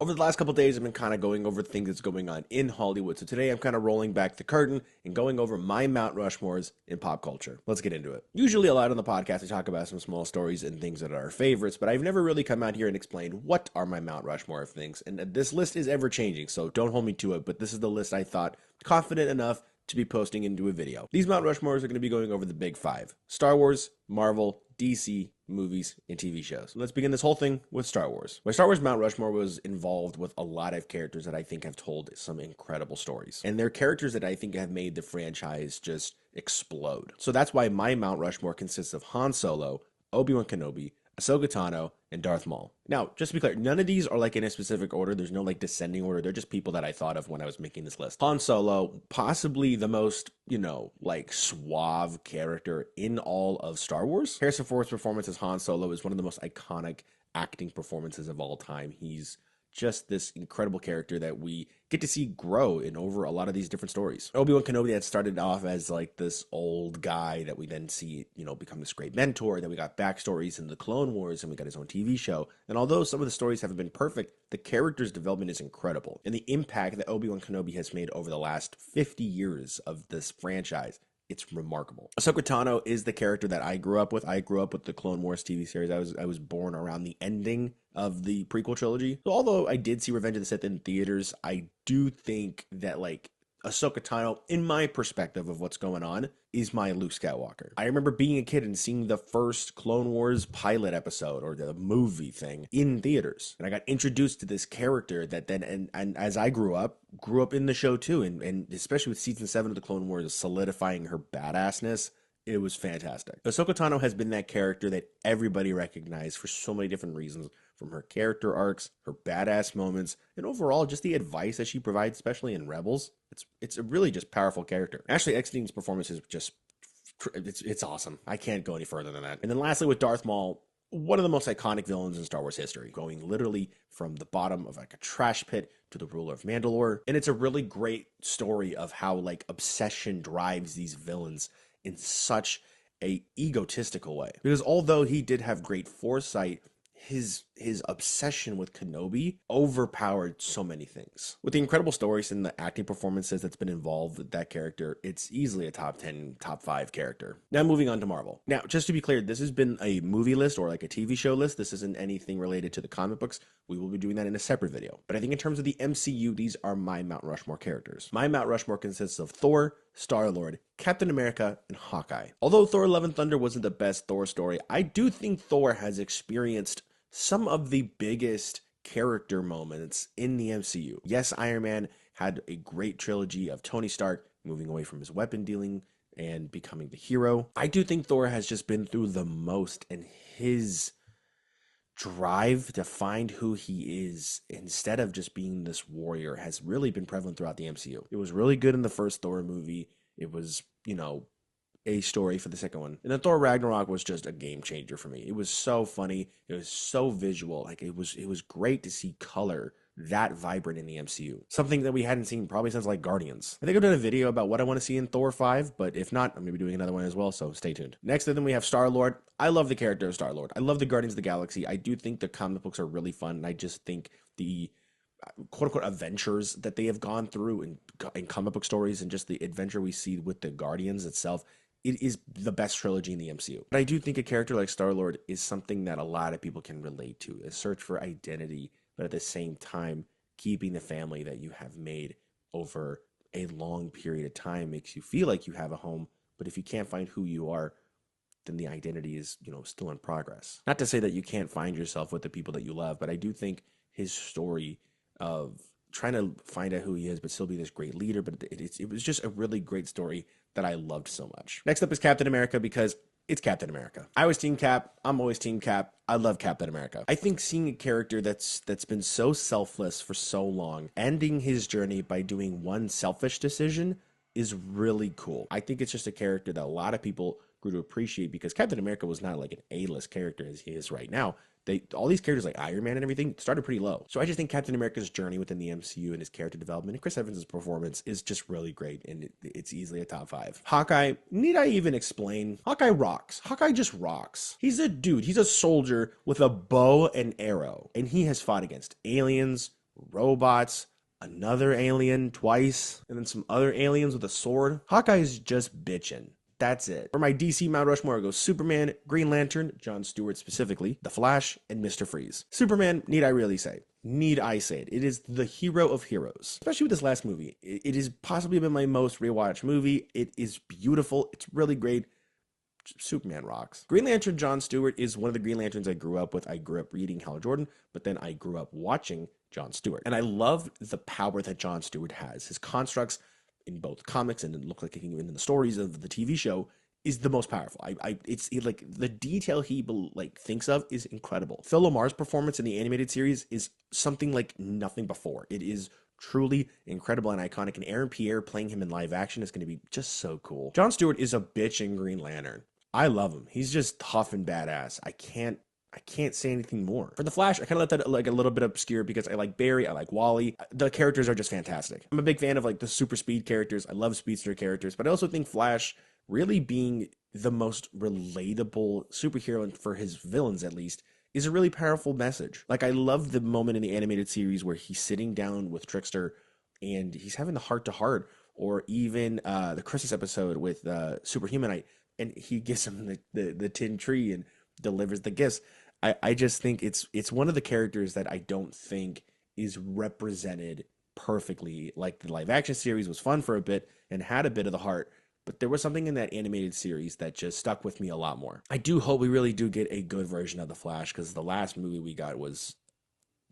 Over the last couple days, I've been kind of going over things that's going on in Hollywood. So today I'm kind of rolling back the curtain and going over my Mount Rushmores in pop culture. Let's get into it. Usually a lot on the podcast, I talk about some small stories and things that are our favorites, but I've never really come out here and explained what are my Mount Rushmore of things. And this list is ever changing, so don't hold me to it, but this is the list I thought confident enough to be posting into a video. These Mount Rushmores are going to be going over the big five: Star Wars, Marvel, DC, movies, and TV shows. Let's begin this whole thing with Star Wars. My Star Wars Mount Rushmore was involved with a lot of characters that I think have told some incredible stories. And they're characters that I think have made the franchise just explode. So that's why my Mount Rushmore consists of Han Solo, Obi-Wan Kenobi, Ahsoka Tano, and Darth Maul. Now, just to be clear, none of these are like in a specific order. There's no like descending order. They're just people that I thought of when I was making this list. Han Solo, possibly the most, like suave character in all of Star Wars. Harrison Ford's performance as Han Solo is one of the most iconic acting performances of all time. He's just this incredible character that we get to see grow in over a lot of these different stories. Obi-Wan Kenobi had started off as like this old guy that we then see, become this great mentor. Then we got backstories in the Clone Wars, and we got his own TV show. And although some of the stories haven't been perfect, the character's development is incredible. And the impact that Obi-Wan Kenobi has made over the last 50 years of this franchise, it's remarkable. Ahsoka Tano is the character that I grew up with. I grew up with the Clone Wars TV series. I was born around the ending of the prequel trilogy. So although I did see Revenge of the Sith in theaters, I do think that Ahsoka Tano, in my perspective of what's going on, is my Luke Skywalker. I remember being a kid and seeing the first Clone Wars pilot episode or the movie thing in theaters. And I got introduced to this character that then, and as I grew up in the show too. And especially with season 7 of the Clone Wars solidifying her badassness, it was fantastic. Ahsoka Tano has been that character that everybody recognized for so many different reasons, from her character arcs, her badass moments, and overall just the advice that she provides, especially in Rebels. It's a really just powerful character. Ashley Eckstein's performance is just, it's awesome. I can't go any further than that. And then lastly with Darth Maul, one of the most iconic villains in Star Wars history, going literally from the bottom of like a trash pit to the ruler of Mandalore. And it's a really great story of how obsession drives these villains in such a egotistical way. Because although he did have great foresight, his obsession with Kenobi overpowered so many things. With the incredible stories and the acting performances that's been involved with that character, it's easily a top 10, top 5 character. Now moving on to Marvel. Now, just to be clear, this has been a movie list or like a TV show list. This isn't anything related to the comic books. We will be doing that in a separate video. But I think in terms of the MCU, these are my Mount Rushmore characters. My Mount Rushmore consists of Thor, Star-Lord, Captain America, and Hawkeye. Although Thor Love and Thunder wasn't the best Thor story, I do think Thor has experienced some of the biggest character moments in the MCU. Yes, Iron Man had a great trilogy of Tony Stark moving away from his weapon dealing and becoming the hero. I do think Thor has just been through the most, and his drive to find who he is instead of just being this warrior has really been prevalent throughout the MCU. It was really good in the first Thor movie. It was, a story for the second one. And then Thor Ragnarok was just a game changer for me. It was so funny. It was so visual. It was great to see color that vibrant in the MCU. Something that we hadn't seen probably since Guardians. I think I've done a video about what I want to see in Thor 5, but if not, I'm going to be doing another one as well, so stay tuned. Next, then we have Star-Lord. I love the character of Star-Lord. I love the Guardians of the Galaxy. I do think the comic books are really fun, and I just think the quote-unquote adventures that they have gone through in comic book stories and just the adventure we see with the Guardians itself, it is the best trilogy in the MCU. But I do think a character like Star-Lord is something that a lot of people can relate to, a search for identity, but at the same time, keeping the family that you have made over a long period of time makes you feel like you have a home. But if you can't find who you are, then the identity is, still in progress. Not to say that you can't find yourself with the people that you love, but I do think his story of trying to find out who he is, but still be this great leader. But it was just a really great story that I loved so much. Next up is Captain America, because it's Captain America. I was Team Cap. I'm always Team Cap. I love Captain America. I think seeing a character that's been so selfless for so long, ending his journey by doing one selfish decision is really cool. I think it's just a character that a lot of people grew to appreciate, because Captain America was not like an A-list character as he is right now. All these characters like Iron Man and everything started pretty low. So I just think Captain America's journey within the MCU and his character development and Chris Evans' performance is just really great, and it's easily a top 5. Hawkeye, need I even explain? Hawkeye rocks. Hawkeye just rocks. He's a dude. He's a soldier with a bow and arrow, and he has fought against aliens, robots, another alien twice, and then some other aliens with a sword. Hawkeye's just bitchin'. That's it. For my DC Mount Rushmore, it goes Superman, Green Lantern, Jon Stewart specifically, The Flash, and Mr. Freeze. Superman, need I really say? Need I say it? It is the hero of heroes, especially with this last movie. It has possibly been my most rewatched movie. It is beautiful. It's really great. Superman rocks. Green Lantern Jon Stewart is one of the Green Lanterns I grew up with. I grew up reading Hal Jordan, but then I grew up watching Jon Stewart. And I love the power that Jon Stewart has. His constructs in both comics and it looked like even in the stories of the TV show is the most powerful. It's like the detail he thinks of is incredible. Phil Lamar's performance in the animated series is something like nothing before. It is truly incredible and iconic, and Aaron Pierre playing him in live action is going to be just so cool. Jon Stewart is a bitch in Green Lantern. I love him. He's just tough and badass. I can't say anything more. For The Flash, I kind of let that like a little bit obscure because I like Barry, I like Wally. The characters are just fantastic. I'm a big fan of like the super speed characters. I love speedster characters, but I also think Flash really being the most relatable superhero, and for his villains at least, is a really powerful message. Like, I love the moment in the animated series where he's sitting down with Trickster and he's having the heart-to-heart, or even the Christmas episode with Superhumanite, and he gives him the tin tree and delivers the gifts. I just think it's one of the characters that I don't think is represented perfectly. Like, the live action series was fun for a bit and had a bit of the heart, but there was something in that animated series that just stuck with me a lot more. I do hope we really do get a good version of the Flash, because the last movie we got was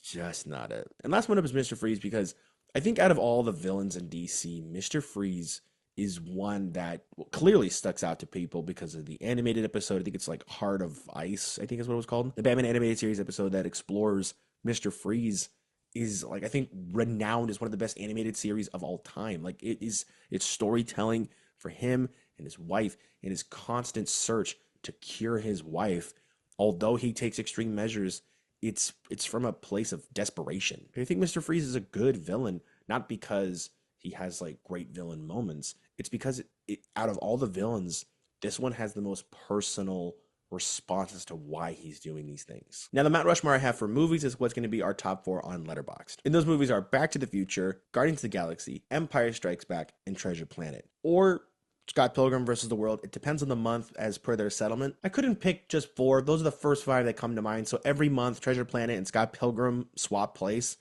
just not it. And last one up is Mr. Freeze, because I think out of all the villains in DC, Mr. Freeze is one that clearly sticks out to people because of the animated episode. I think it's like Heart of Ice, I think is what it was called. The Batman animated series episode that explores Mr. Freeze is, like, I think renowned as one of the best animated series of all time. Like, it's storytelling for him and his wife and his constant search to cure his wife. Although he takes extreme measures, it's from a place of desperation. I think Mr. Freeze is a good villain, not because he has like great villain moments. It's because out of all the villains, this one has the most personal response as to why he's doing these things. Now, the Mount Rushmore I have for movies is what's going to be our top 4 on Letterboxd. And those movies are Back to the Future, Guardians of the Galaxy, Empire Strikes Back, and Treasure Planet. Or Scott Pilgrim versus the World. It depends on the month as per their settlement. I couldn't pick just 4. Those are the first 5 that come to mind. So every month, Treasure Planet and Scott Pilgrim swap place.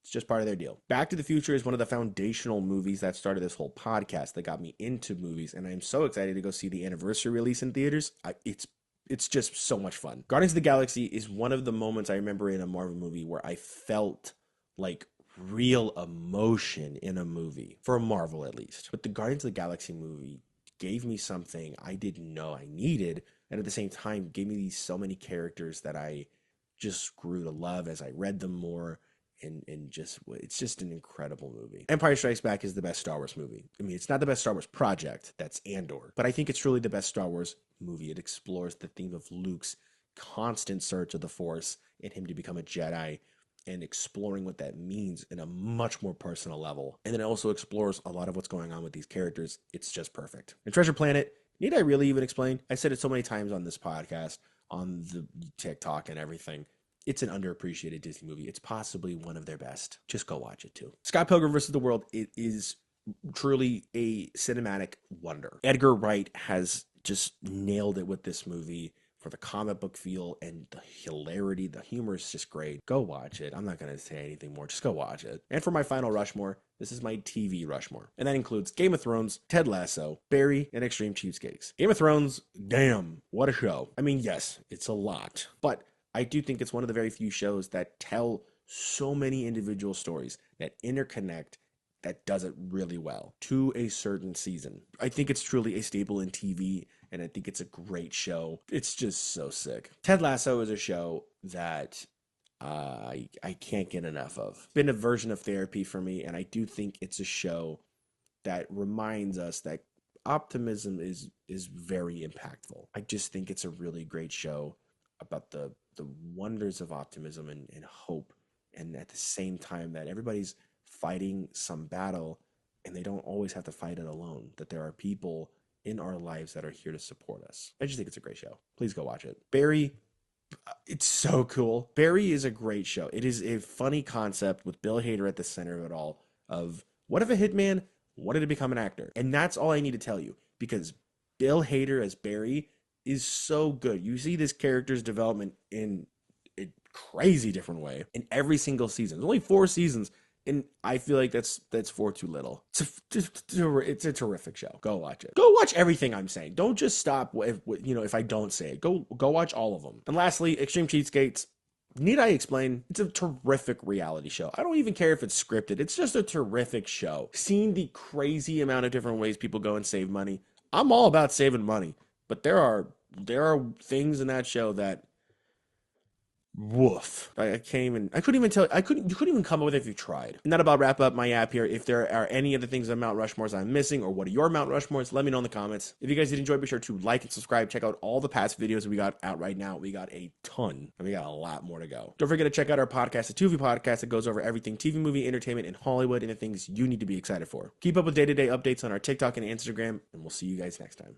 It's just part of their deal. Back to the Future is one of the foundational movies that started this whole podcast, that got me into movies, and I'm so excited to go see the anniversary release in theaters. It's just so much fun. Guardians of the Galaxy is one of the moments I remember in a Marvel movie where I felt like real emotion in a movie, for Marvel at least. But the Guardians of the Galaxy movie gave me something I didn't know I needed, and at the same time gave me so many characters that I just grew to love as I read them more. And just, it's just an incredible movie. Empire Strikes Back is the best Star Wars movie. I mean, it's not the best Star Wars project, that's Andor, but I think it's truly the best Star Wars movie. It explores the theme of Luke's constant search of the Force and him to become a Jedi, and exploring what that means in a much more personal level. And then it also explores a lot of what's going on with these characters. It's just perfect. And Treasure Planet, need I really even explain? I said it so many times on this podcast, on the TikTok and everything. It's an underappreciated Disney movie. It's possibly one of their best. Just go watch it too. Scott Pilgrim vs. the World, it is truly a cinematic wonder. Edgar Wright has just nailed it with this movie for the comic book feel and the hilarity. The humor is just great. Go watch it. I'm not going to say anything more. Just go watch it. And for my final Rushmore, this is my TV Rushmore. And that includes Game of Thrones, Ted Lasso, Barry, and Extreme Cheapskates. Game of Thrones, damn, what a show. I mean, yes, it's a lot, but I do think it's one of the very few shows that tell so many individual stories that interconnect, that does it really well to a certain season. I think it's truly a staple in TV, and I think it's a great show. It's just so sick. Ted Lasso is a show that I can't get enough of. It's been a version of therapy for me, and I do think it's a show that reminds us that optimism is very impactful. I just think it's a really great show about the wonders of optimism and hope, and at the same time that everybody's fighting some battle and they don't always have to fight it alone, that there are people in our lives that are here to support us. I just think it's a great show. Please go watch it. Barry, It's so cool. Barry is a great show. It is a funny concept with Bill Hader at the center of it all. Of what if a hitman wanted to become an actor? And that's all I need to tell you because Bill Hader as Barry is so good. You see this character's development in a crazy different way in every single season. There's only 4 seasons, and I feel like that's 4 too little. It's a terrific show. Go watch it. Go watch everything I'm saying. Don't just stop if I don't say it. Go watch all of them. And lastly, Extreme Cheatskates. Need I explain? It's a terrific reality show. I don't even care if it's scripted. It's just a terrific show. Seeing the crazy amount of different ways people go and save money. I'm all about saving money, but there are things in that show that woof. I can't even. I couldn't even tell. I couldn't. You couldn't even come up with it if you tried. And that about wrap up my app here. If there are any other things on Mount Rushmores I'm missing, or what are your Mount Rushmores, let me know in the comments. If you guys did enjoy, be sure to like and subscribe. Check out all the past videos we got out right now. We got a ton, and we got a lot more to go. Don't forget to check out our podcast, the Tu-Vie podcast, that goes over everything TV, movie, entertainment, and Hollywood, and the things you need to be excited for. Keep up with day-to-day updates on our TikTok and Instagram, and we'll see you guys next time.